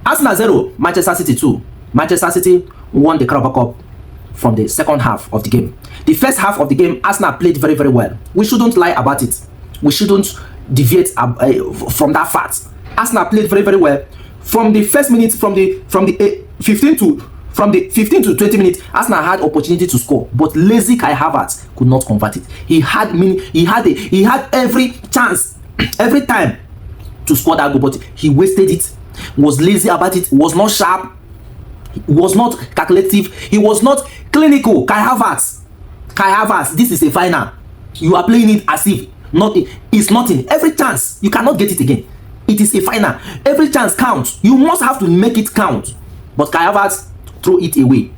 Arsenal 0, Manchester City 2. Manchester City won the Carabao Cup from the second half of the game. The first half of the game, Arsenal played very, very well. We shouldn't lie about it. We shouldn't deviate from that fact. Arsenal played very, very well. From the first minute, from the 15 to 20 minutes, Arsenal had opportunity to score, but lazy Kai Havertz could not convert it. He had every chance, every time to score that goal, but he wasted it. Was lazy about it. Was not sharp. Was not calculative. He was not clinical. Kai Havertz, this is a final. You are playing it as if nothing. It's nothing. Every chance, you cannot get it again. It is a final. Every chance counts. You must have to make it count. But Kai Havertz threw it away.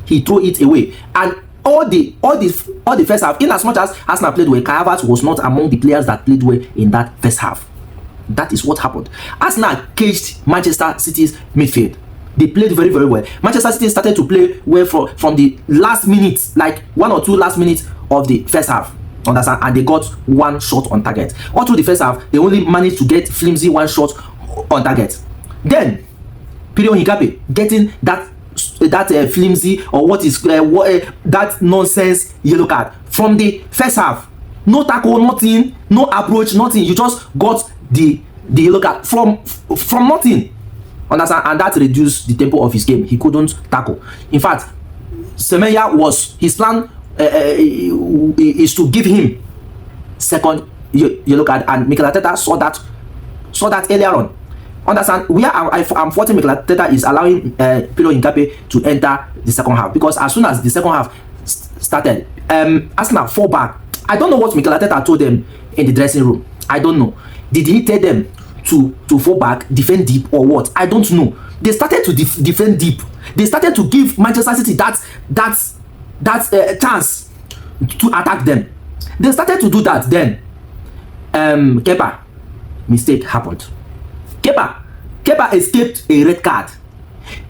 He threw it away. And all the first half, in as much as Arsenal played well, Kai Havertz was not among the players that played well in that first half. That is what happened. Arsenal caged Manchester City's midfield. They played very, very well. Manchester City started to play well from the last minutes, like 1 or 2 last minutes of the first half. Understand? And they got one shot on target. All through the first half, they only managed to get flimsy one shot on target. Then, Piero Hincapié getting that flimsy or that nonsense yellow card from the first half. No tackle, nothing, no approach, nothing. You just got the yellow card from nothing. Understand? And that reduced the tempo of his game. He couldn't tackle. In fact, Semenyo was his plan is to give him second yellow card, and Mikel Arteta saw that earlier on. Understand? Where I'm faulting Mikel Arteta is allowing Piero Hincapié to enter the second half, because as soon as the second half started, Arsenal fall back. I don't know what Mikel Arteta told them in the dressing room. I don't know. Did he tell them to fall back, defend deep, or what? I don't know. They started to defend deep. They started to give Manchester City that chance to attack them. They started to do that. Then Kepa, mistake happened. Kepa escaped a red card.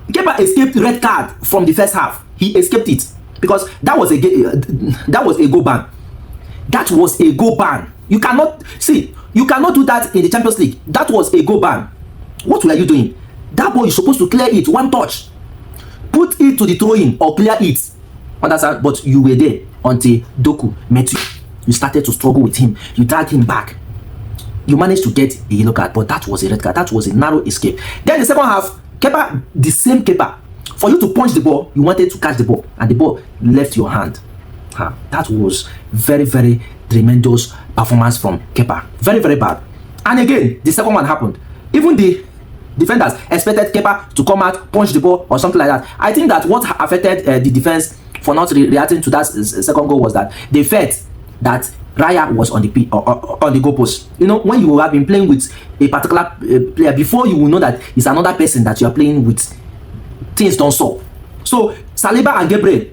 Kepa escaped red card from the first half. He escaped it because that was a goal ban. That was a goal ban. You cannot do that in the Champions League. That was a goal ban. What were you doing? That ball is supposed to clear it, one touch. Put it to the throw-in or clear it. Understand? But you were there until Doku met you. You started to struggle with him. You dragged him back. You managed to get a yellow card, but that was a red card. That was a narrow escape. Then the second half, Kepa, the same Kepa. For you to punch the ball, you wanted to catch the ball, and the ball left your hand. That was very, very tremendous performance from Kepa. Very, very bad. And again, the second one happened. Even the defenders expected Kepa to come out, punch the ball, or something like that. I think that what affected the defense for not reacting to that second goal was that they felt that Raya was on the goalpost. You know, when you have been playing with a particular player, before you will know that it's another person that you are playing with, things don't solve. So Saliba and Gabriel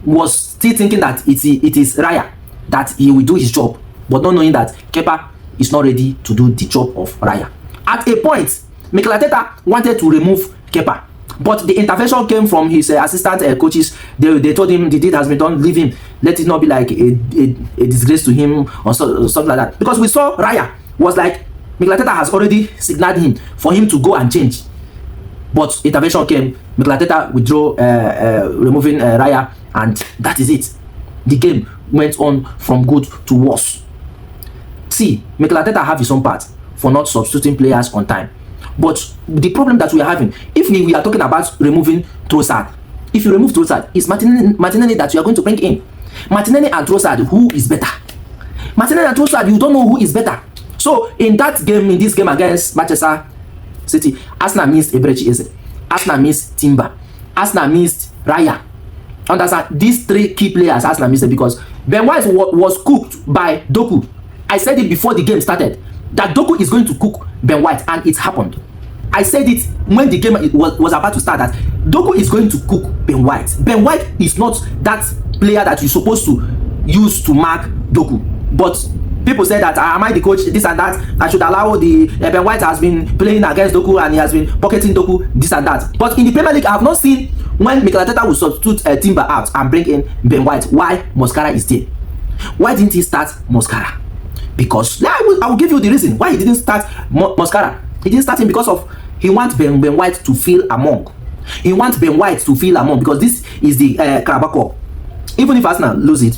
was still thinking that it is Raya, that he will do his job, but not knowing that Kepa is not ready to do the job of Raya. At a point, Mikel Arteta wanted to remove Kepa, but the intervention came from his assistant coaches. They told him the deed has been done, leave him, let it not be like a disgrace to him or something like that. Because we saw Raya was like, Mikel Arteta has already signaled him for him to go and change, but intervention came. Mikel Arteta withdrew, removing Raya, and that is it. The game went on from good to worse. See, Mikel Arteta have his own part for not substituting players on time. But the problem that we are having, if we are talking about removing Trossard, if you remove Trossard, it's Martinelli that you are going to bring in. Martinelli and Trossard, who is better? Martinelli and Trossard, you don't know who is better. So in this game against Manchester City, Arsenal missed Eberechi Eze, Arsenal missed Timber, Arsenal missed Raya. Understand? These three key players Arsenal missed because Ben White was cooked by Doku. I said it before the game started that Doku is going to cook Ben White, and it happened. I said it when the game was about to start that Doku is going to cook Ben White. Ben White is not that player that you're supposed to use to mark Doku. But people say that am I the coach, this and that, I should allow the Ben White has been playing against Doku and he has been pocketing Doku, this and that. But in the Premier League, I have not seen when Mikel Arteta will substitute Timber out and bring in Ben White, why Moscara is there. Why didn't he start Moscara? Because I will give you the reason why he didn't start Moscara. He didn't start him because of He wants Ben White to feel among. He wants Ben White to feel among because this is the Carabao Cup. Even if Arsenal lose it,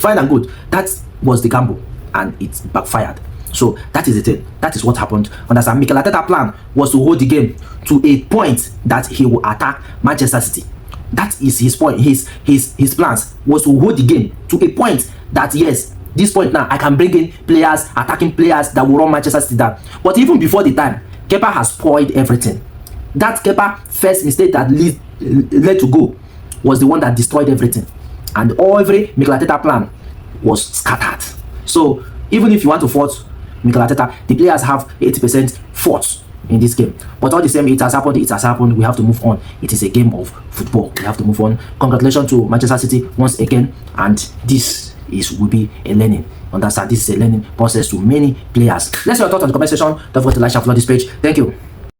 fine and good. That was the gamble and it backfired. So that is the thing. That is what happened. Understand? Mikel Arteta's plan was to hold the game to a point that he will attack Manchester City. That is his point. His plans was to hold the game to a point that, yes, this point now I can bring in players, attacking players that will run Manchester City down. But even before the time, Kepa has spoiled everything. That Kepa first mistake that led to goal was the one that destroyed everything, and every Mikel Arteta plan was scattered. So even if you want to fault Mikel Arteta, the players have 80% fault in this game. But all the same, it has happened. It has happened. We have to move on. It is a game of football. We have to move on. Congratulations to Manchester City once again, and this will be a learning. Understand? This is a learning process to many players. Let's hear your thoughts on the comment section. Don't forget to like, share, follow this page. Thank you.